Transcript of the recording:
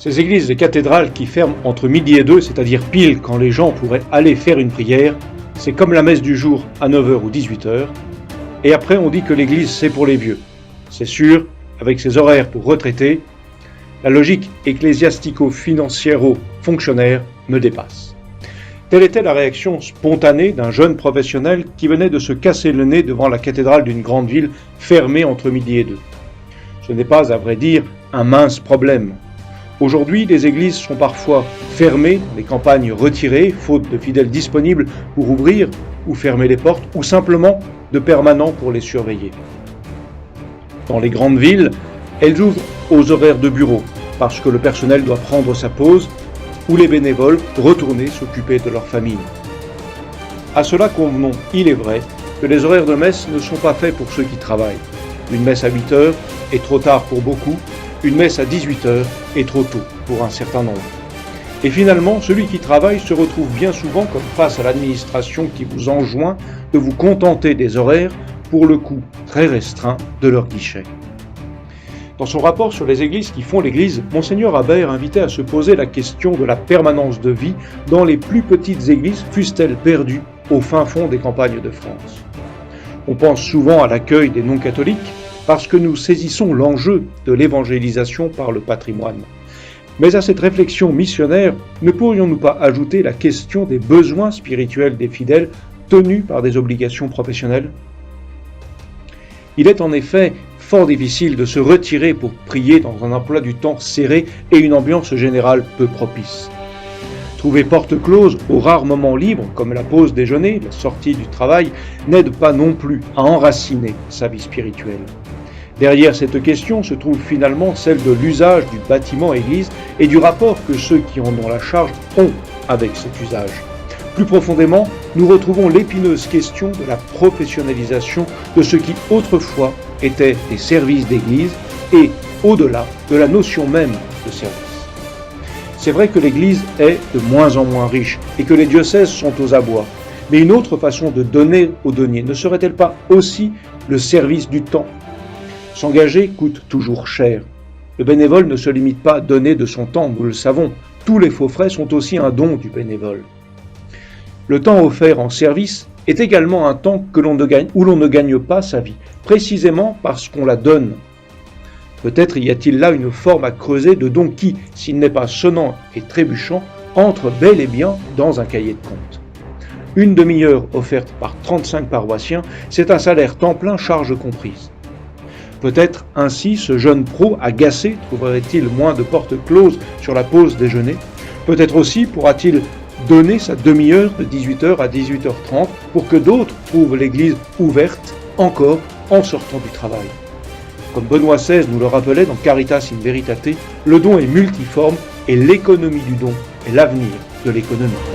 Ces églises et cathédrales qui ferment entre midi et 2, c'est-à-dire pile quand les gens pourraient aller faire une prière, c'est comme la messe du jour à 9h ou 18h. Et après, on dit que l'église, c'est pour les vieux. C'est sûr, avec ses horaires pour retraités, la logique ecclésiastico-financiero-fonctionnaire me dépasse. Telle était la réaction spontanée d'un jeune professionnel qui venait de se casser le nez devant la cathédrale d'une grande ville fermée entre midi et 2. Ce n'est pas, à vrai dire, un mince problème. Aujourd'hui, les églises sont parfois fermées, les campagnes retirées, faute de fidèles disponibles pour ouvrir ou fermer les portes, ou simplement de permanents pour les surveiller. Dans les grandes villes, elles ouvrent aux horaires de bureau, parce que le personnel doit prendre sa pause, ou les bénévoles retourner s'occuper de leur famille. À cela convenons, il est vrai, que les horaires de messe ne sont pas faits pour ceux qui travaillent. Une messe à 8h est trop tard pour beaucoup, une messe à 18h est trop tôt pour un certain nombre. Et finalement, celui qui travaille se retrouve bien souvent comme face à l'administration qui vous enjoint de vous contenter des horaires pour le coût très restreint de leur guichet. Dans son rapport sur les églises qui font l'Église, Monseigneur Habert invitait à se poser la question de la permanence de vie dans les plus petites églises, fussent-elles perdues au fin fond des campagnes de France. On pense souvent à l'accueil des non-catholiques parce que nous saisissons l'enjeu de l'évangélisation par le patrimoine. Mais à cette réflexion missionnaire, ne pourrions-nous pas ajouter la question des besoins spirituels des fidèles tenus par des obligations professionnelles ? Il est en effet fort difficile de se retirer pour prier dans un emploi du temps serré et une ambiance générale peu propice. Trouver porte close aux rares moments libres, comme la pause déjeuner, la sortie du travail, n'aide pas non plus à enraciner sa vie spirituelle. Derrière cette question se trouve finalement celle de l'usage du bâtiment église et du rapport que ceux qui en ont la charge ont avec cet usage. Plus profondément, nous retrouvons l'épineuse question de la professionnalisation de ce qui autrefois étaient des services d'église et, au-delà, de la notion même de service. C'est vrai que l'Église est de moins en moins riche et que les diocèses sont aux abois. Mais une autre façon de donner aux deniers ne serait-elle pas aussi le service du temps ? S'engager coûte toujours cher. Le bénévole ne se limite pas à donner de son temps, nous le savons. Tous les faux frais sont aussi un don du bénévole. Le temps offert en service est également un temps où l'on ne gagne pas sa vie, précisément parce qu'on la donne. Peut-être y a-t-il là une forme à creuser de don qui, s'il n'est pas sonnant et trébuchant, entre bel et bien dans un cahier de compte. Une demi-heure offerte par 35 paroissiens, c'est un salaire temps plein, charge comprise. Peut-être ainsi ce jeune pro agacé trouverait-il moins de portes closes sur la pause déjeuner. Peut-être aussi pourra-t-il donner sa demi-heure de 18h à 18h30 pour que d'autres trouvent l'église ouverte encore en sortant du travail. Comme Benoît XVI nous le rappelait dans Caritas in Veritate, le don est multiforme et l'économie du don est l'avenir de l'économie.